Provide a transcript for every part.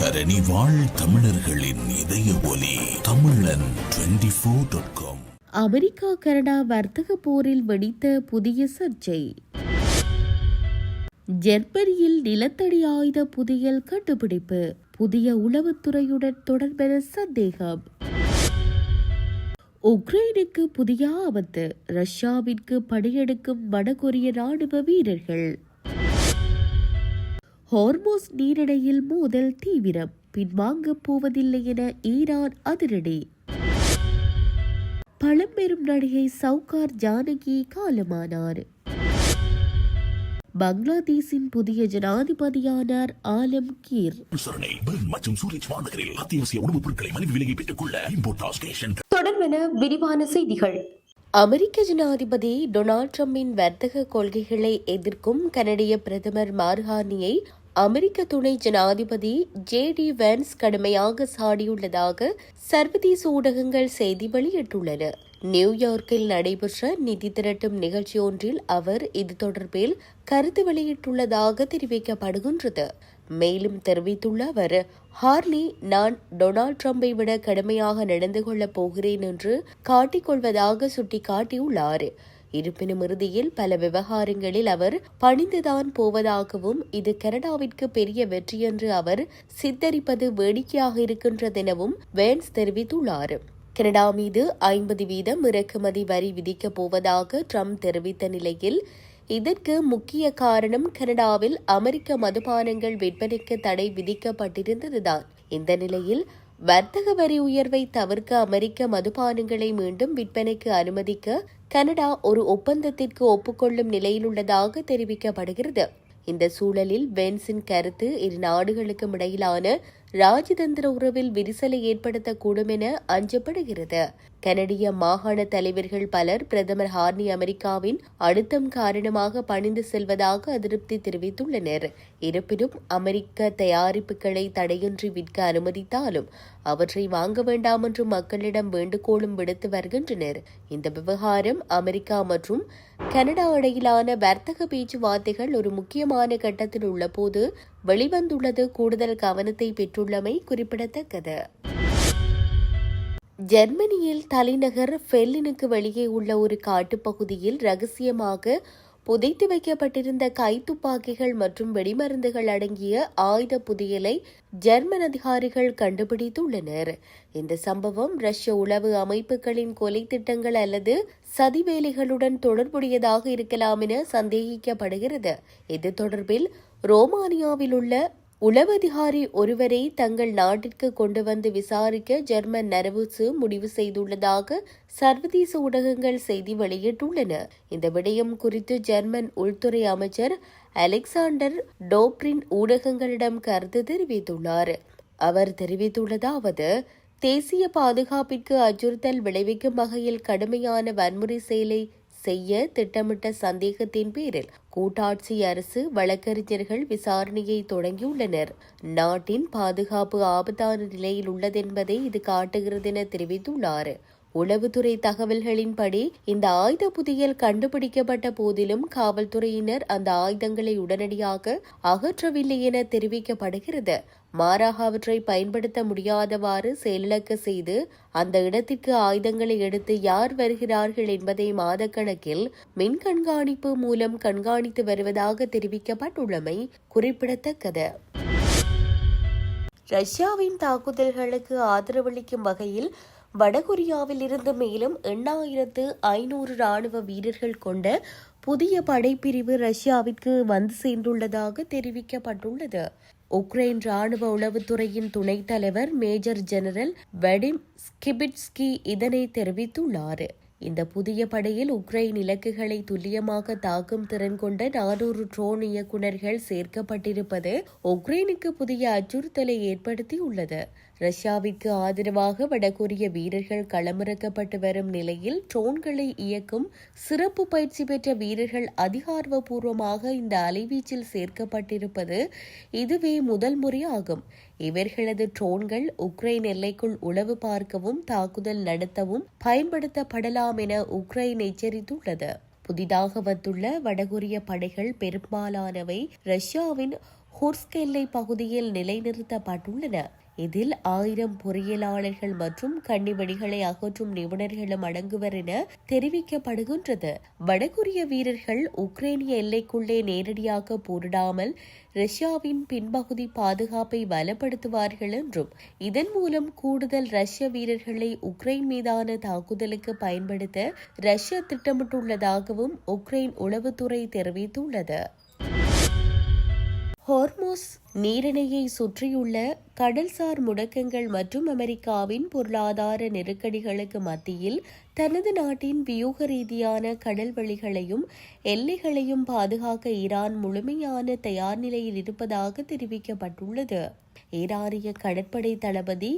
தரணி வாழ் தமிழர்களின் இதய ஒலி தமிழன் 24.com. அமெரிக்கா கனடா வர்த்தக போரில் வெடித்த புதிய சர்ச்சை. ஜெர்மனியில் நிலத்தடி ஆயுத புதையல் கண்டுபிடிப்பு, புதிய உளவுத்துறையுடன் தொடர்பென சந்தேகம். உக்ரைனுக்கு புதிய ஆபத்து, ரஷ்யாவிற்கு படையெடுக்கும் வடகொரிய ராணுவ வீரர்கள். ஹோர்மோஸ் நீரிணையில் மோதல் தீவிரம், பின்வாங்கப் போவதில்லை என ஈரான் அதிரடி. பழம்பெரும் நடிகை சவுகார் ஜானகி காலமானார். பங்களாதேஷின் புதிய ஜனாதிபதியானார் ஆலம் கீர். தொடர்பென விரிவான செய்திகள். அமெரிக்க ஜனாதிபதி டொனால்ட் ட்ரம்பின் வர்த்தக கொள்கைகளை எதிர்க்கும் கனடிய பிரதமர் மார்கானியை அமெரிக்க துணை ஜனாதிபதி ஜே.டி. வான்ஸ் கடுமையாக சாடியுள்ளதாக சர்வதேச ஊடகங்கள் செய்தி வெளியிட்டுள்ளன. நியூயார்க்கில் நடைபெற்ற நிதி திரட்டும் நிகழ்ச்சி ஒன்றில் அவர் இது தொடர்பில் கருத்து வெளியிட்டுள்ளதாக தெரிவிக்கப்படுகின்றது. மேலும் தெரிவித்துள்ள அவர், ஹார்லி, நான் டொனால்ட் ட்ரம்பை விட கடுமையாக நடந்து கொள்ளப் போகிறேன் என்று காட்டிக்கொள்வதாக சுட்டிக்காட்டியுள்ளார். இருப்பினும் இறுதியில் பல விவகாரங்களில் அவர் பணிந்துதான் போவதாகவும் இது கனடாவிற்கு பெரிய வெற்றி என்று அவர் சித்தரிப்பது வேடிக்கையாக இருக்கின்றதெனவும் வேன்ஸ் தெரிவித்துள்ளார். கனடா மீது 50% இறக்குமதி வரி விதிக்கப் போவதாக ட்ரம்ப் தெரிவித்த நிலையில் இதற்கு முக்கிய காரணம் கனடாவில் அமெரிக்க மதுபானங்கள் விற்பனைக்கு தடை விதிக்கப்பட்டிருந்ததுதான். இந்த நிலையில் வர்த்தக வரி உயர்வை தவிர்க்க அமெரிக்க மதுபானங்களை மீண்டும் விற்பனைக்கு அனுமதிக்க கனடா ஒரு ஒப்பந்தத்திற்கு ஒப்புக்கொள்ளும் நிலையில் உள்ளதாக தெரிவிக்கப்படுகிறது. இந்த சூழலில் வென்ஸின் கருத்து இரு நாடுகளுக்கும் இடையிலான ராஜதந்திர உறவில் விரிசலை ஏற்படுத்தக்கூடும் என அஞ்சப்படுகிறது. கனடிய மாகாண தலைவர்கள் பலர் பிரதமர் ஹார்னி அமெரிக்காவின் அழுத்தம் காரணமாக பணிந்து செல்வதாக அதிருப்தி தெரிவித்துள்ளனர். இருப்பினும் அமெரிக்க தயாரிப்புகளை தடையின்றி விற்க அனுமதித்தாலும் அவற்றை வாங்க வேண்டாம் என்று மக்களிடம் வேண்டுகோளும் விடுத்து வருகின்றனர். இந்த விவகாரம் அமெரிக்கா மற்றும் கனடா இடையிலான வர்த்தக பேச்சுவார்த்தைகள் ஒரு முக்கியமான கட்டத்தில் உள்ளபோது வெளிவந்துள்ளது கூடுதல் கவனத்தை பெற்றுள்ளமை குறிப்பிடத்தக்கது. ஜெர்மனியில் தலைநகர் பெர்லினுக்கு வெளியே உள்ள ஒரு காட்டுப்பகுதியில் ரகசியமாக புதைத்து வைக்கப்பட்டிருந்த கைத்துப்பாக்கிகள் மற்றும் வெடிமருந்துகள் அடங்கிய ஆயுத புதையலை ஜெர்மன் அதிகாரிகள் கண்டுபிடித்துள்ளனர். இந்த சம்பவம் ரஷ்ய உளவு அமைப்புகளின் கொலை திட்டங்கள் அல்லது சதிவேலைகளுடன் தொடர்புடையதாக இருக்கலாம் என சந்தேகிக்கப்படுகிறது. இது தொடர்பில் ரோமானியாவில் உள்ள உளவதிகாரி ஒருவரை தங்கள் நாட்டிற்கு கொண்டு வந்து விசாரிக்க ஜெர்மன் நரபுசு முடிவு செய்துள்ளதாக சர்வதேச ஊடகங்கள் செய்தி வெளியிட்டுள்ளன. இந்த விடயம் குறித்து ஜெர்மன் உள்துறை அமைச்சர் அலெக்சாண்டர் டோப்ரின் ஊடகங்களிடம் கருத்து தெரிவித்துள்ளார். அவர் தெரிவித்துள்ளதாவது, தேசிய பாதுகாப்பிற்கு அச்சுறுத்தல் விளைவிக்கும் வகையில் கடுமையான வன்முறை செயலை செய்ய திட்டமிட்ட சந்தேகத்தின் பேரில் கூட்டாட்சி அரசு வழக்கறிஞர்கள் விசாரணையை தொடங்கியுள்ளனர். நாட்டின் பாதுகாப்பு ஆபத்தான நிலையில் உள்ளதென்பதை இது காட்டுகிறது என தெரிவித்துள்ளார். உளவுத்துறை தகவல்களின்படி இந்த ஆயுத புதையல் கண்டுபிடிக்கப்பட்ட போதிலும் காவல்துறையினர் அந்த ஆயுதங்களை உடனடியாக அகற்றவில்லை என தெரிவிக்கப்படுகிறது. மாறாக அவற்றை பயன்படுத்த முடியாதவாறு செயலிழக்க செய்து அந்த இடத்திற்கு ஆயுதங்களை எடுத்து யார் வருகிறார்கள் என்பதை மாதக்கணக்கில் மின் கண்காணிப்பு மூலம் கண்காணித்து வருவதாக தெரிவிக்கப்பட்டுள்ளமை குறிப்பிடத்தக்கது. ரஷ்யாவின் தாக்குதல்களுக்கு ஆதரவளிக்கும் வகையில் வடகொரியாவில் இருந்து மேலும் 8500 ராணுவ வீரர்கள் கொண்ட புதிய படைப்பிரிவு ரஷ்யாவிற்கு வந்து சேர்ந்துள்ளதாக தெரிவிக்கப்பட்டுள்ளது. உக்ரைன் ராணுவ உளவுத்துறையின் துணைத் தலைவர் மேஜர் ஜெனரல் வடிம் ஸ்கிபிட்ஸ்கி இதனை தெரிவித்துள்ளார். இந்த புதிய படையில் உக்ரைன் இலக்குகளை துல்லியமாக தாக்கும் திறன் கொண்ட 400 ட்ரோன் இயக்குநர்கள் சேர்க்கப்பட்டிருப்பது உக்ரைனுக்கு புதிய அச்சுறுத்தலை ஏற்படுத்தியுள்ளது. ரஷ்யாவிற்கு ஆதரவாக வடகொரிய வீரர்கள் களமிறக்கப்பட்டு வரும் நிலையில் ட்ரோன்களை இயக்கும் சிறப்பு பயிற்சி பெற்ற வீரர்கள் அதிகாரப்பூர்வமாக இந்த அலைவீச்சில் சேர்க்கப்பட்டிருப்பது இதுவே முதல் முறையாகும். இவர்களது ட்ரோன்கள் உக்ரைன் எல்லைக்குள் உளவு பார்க்கவும் தாக்குதல் நடத்தவும் பயன்படுத்தப்படலாம் என உக்ரைன் எச்சரித்துள்ளது. புதிதாக வந்துள்ள வடகொரிய படைகள் பெரும்பாலானவை ரஷ்யாவின் ஹோர்ஸ்க் எல்லை பகுதியில் நிலைநிறுத்தப்பட்டுள்ளன. இதில் 1000 பொறியியலாளர்கள் மற்றும் கண்ணிவெடிகளை அகற்றும் நிபுணர்களும் அடங்குவர் என தெரிவிக்கப்படுகின்றது. வடகொரிய வீரர்கள் உக்ரைனிய எல்லைக்குள்ளே நேரடியாக போரிடாமல் ரஷ்யாவின் பின்பகுதி பாதுகாப்பை பலப்படுத்துவார்கள் என்றும் இதன் மூலம் கூடுதல் ரஷ்ய வீரர்களை உக்ரைன் மீதான தாக்குதலுக்கு பயன்படுத்த ரஷ்யா திட்டமிட்டுள்ளதாகவும் உக்ரைன் உளவுத்துறை தெரிவித்துள்ளது. ஹோர்மோஸ் நீரிணையை சுற்றியுள்ள கடல்சார் முடக்கங்கள் மற்றும் அமெரிக்காவின் பொருளாதார நெருக்கடிகளுக்கு மத்தியில் தனது நாட்டின் வியூக ரீதியான கடல் வழிகளையும் எல்லைகளையும் பாதுகாக்க ஈரான் முழுமையான தயார் நிலையில் இருப்பதாக தெரிவிக்கப்பட்டுள்ளது. ஈரானிய கடற்படை தளபதி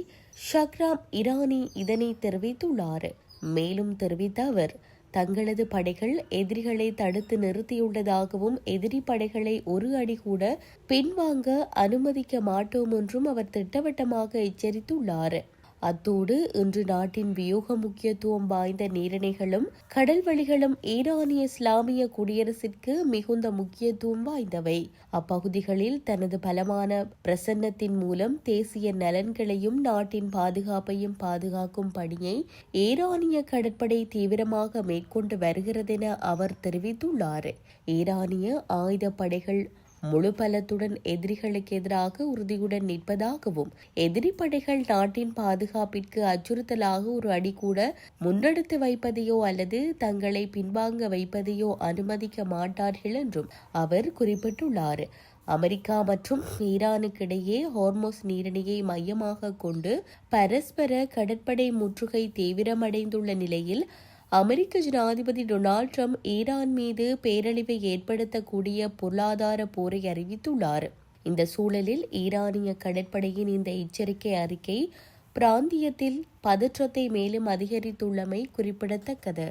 ஷக்ராம் இரானி இதனை தெரிவித்துள்ளார். மேலும் தெரிவித்த அவர், தங்களது படைகள் எதிரிகளை தடுத்து நிறுத்தியுள்ளதாகவும் எதிரி படைகளை ஒரு அடி கூட பின்வாங்க அனுமதிக்க மாட்டோம் என்றும் அவர் திட்டவட்டமாக எச்சரித்துள்ளார். அத்தோடு இன்று நாட்டின் வியூக முக்கியத்துவம் வாய்ந்த நீரிணைகளும் கடல் வழிகளும் ஈரானிய இஸ்லாமிய குடியரசிற்கு மிகுந்த முக்கியத்துவம் வாய்ந்தவை. அப்பகுதிகளில் தனது பலமான பிரசன்னத்தின் மூலம் தேசிய நலன்களையும் நாட்டின் பாதுகாப்பையும் பாதுகாக்கும் பணியை ஈரானிய கடற்படை தீவிரமாக மேற்கொண்டு வருகிறதென அவர் தெரிவித்துள்ளார். ஈரானிய ஆயுதப்படைகள் முழு பலத்துடன் எதிரிகளுக்கு எதிராக உறுதியுடன் நிற்பதாகவும் எதிரி படைகள் நாட்டின் பாதுகாப்பிற்கு அச்சுறுத்தலாக ஒரு அடி கூட முன்னெடுத்து வைப்பதையோ அல்லது தங்களை பின்வாங்க வைப்பதையோ அனுமதிக்க மாட்டார்கள் என்றும் அவர் குறிப்பிட்டுள்ளார். அமெரிக்கா மற்றும் ஈரானுக்கிடையே ஹோர்மோஸ் நீரிணையை மையமாக கொண்டு பரஸ்பர கடற்படை முற்றுகை தீவிரமடைந்துள்ள நிலையில் அமெரிக்க ஜனாதிபதி டொனால்ட் ட்ரம்ப் ஈரான் மீது பேரழிவை ஏற்படுத்தக்கூடிய பொருளாதார போரை அறிவித்துள்ளார். இந்த சூழலில் ஈரானிய கடற்படையின் இந்த எச்சரிக்கை அறிக்கை பிராந்தியத்தில் பதற்றத்தை மேலும் அதிகரித்துள்ளமை குறிப்பிடத்தக்கது.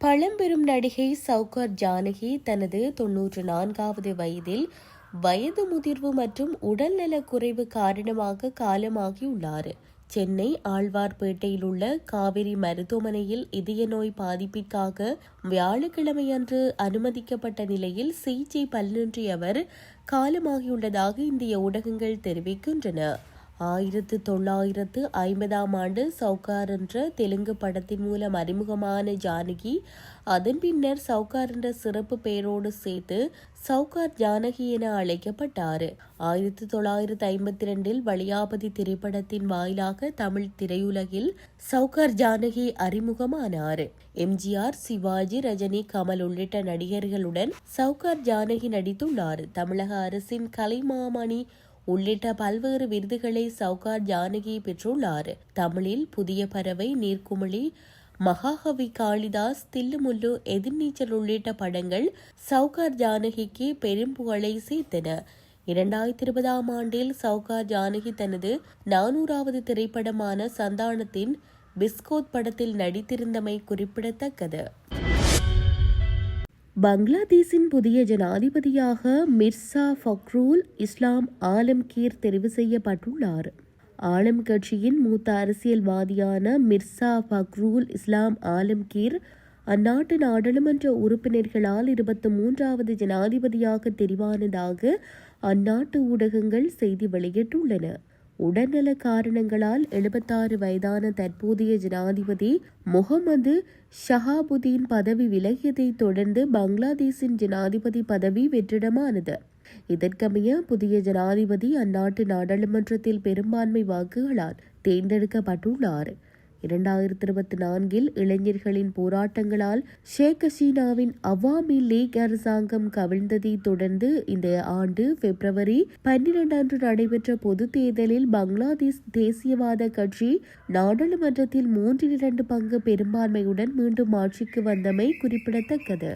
பழம்பெரும் நடிகை சௌகார் ஜானகி தனது 94வது வயதில் வயது முதிர்வு மற்றும் உடல்நலக் குறைவு காரணமாக காலமாகியுள்ளார். சென்னை ஆழ்வார்பேட்டையில் உள்ள காவிரி மருத்துவமனையில் இதய நோய் பாதிப்பிற்காக வியாழக்கிழமையன்று அனுமதிக்கப்பட்ட நிலையில் சிகிச்சை பலனின்றி அவர் காலமாகியுள்ளதாக இந்திய ஊடகங்கள் தெரிவிக்கின்றன. 1950ஆம் ஆண்டு சவுகார் என்ற தெலுங்கு படத்தின் மூலம் அறிமுகமான ஜானகி அதன் பின்னர் சவுகார் என்ற சிறப்பு பெயரோடு சேர்த்து சவுகார் ஜானகி என அழைக்கப்பட்டார். 1952 வளையாபதி திரைப்படத்தின் வாயிலாக தமிழ் திரையுலகில் சவுகார் ஜானகி அறிமுகமானார். எம்ஜிஆர், சிவாஜி, ரஜினி, கமல் உள்ளிட்ட நடிகர்களுடன் சவுகார் ஜானகி நடித்துள்ளார். தமிழக அரசின் கலைமாமணி உள்ளிட்ட பல்வேறு விருதுகளை சவுகார் ஜானகி பெற்றுள்ளார். தமிழில் புதிய பறவை, நீர்க்குமிழி, மகாகவி காளிதாஸ், தில்லுமுல்லு, எதிர்நீச்சல் உள்ளிட்ட படங்கள் சவுகார் ஜானகிக்கு பெரும் புகழை சேர்த்தன. 2020ஆம் ஆண்டில் சவுகார் ஜானகி தனது 400வது திரைப்படமான சந்தானத்தின் பிஸ்கோத் படத்தில் நடித்திருந்தமை குறிப்பிடத்தக்கது. பங்களாதேஷின் புதிய ஜனாதிபதியாக மிர்சா ஃபக்ரூல் இஸ்லாம் ஆலம்கீர் தெரிவு செய்யப்பட்டுள்ளார். ஆலம் கட்சியின் மூத்த அரசியல்வாதியான மிர்சா ஃபக்ரூல் இஸ்லாம் ஆலம்கீர் அந்நாட்டு நாடாளுமன்ற உறுப்பினர்களால் 23வது ஜனாதிபதியாக தெரிவானதாக அந்நாட்டு ஊடகங்கள் செய்தி வெளியிட்டுள்ளன. உடல்நல காரணங்களால் 76 வயதான தற்போதைய ஜனாதிபதி முகமது ஷஹாபுதீன் பதவி விலகியதை தொடர்ந்து பங்களாதேஷின் ஜனாதிபதி பதவி வெற்றிடமானது. இதற்கமைய புதிய ஜனாதிபதி அந்நாட்டு நாடாளுமன்றத்தில் பெரும்பான்மை வாக்குகளால் தேர்ந்தெடுக்கப்பட்டுள்ளார். 2024 இளைஞர்களின் போராட்டங்களால் ஷேக் ஹசீனாவின் அவாமி லீக் அரசாங்கம் கவிழ்ந்ததை தொடர்ந்து இந்த ஆண்டு பிப்ரவரி 12 அன்று நடைபெற்ற பொது தேர்தலில் பங்களாதேஷ் தேசியவாத கட்சி நாடாளுமன்றத்தில் 3/2 பங்கு பெரும்பான்மையுடன் மீண்டும் ஆட்சிக்கு வந்தமை குறிப்பிடத்தக்கது.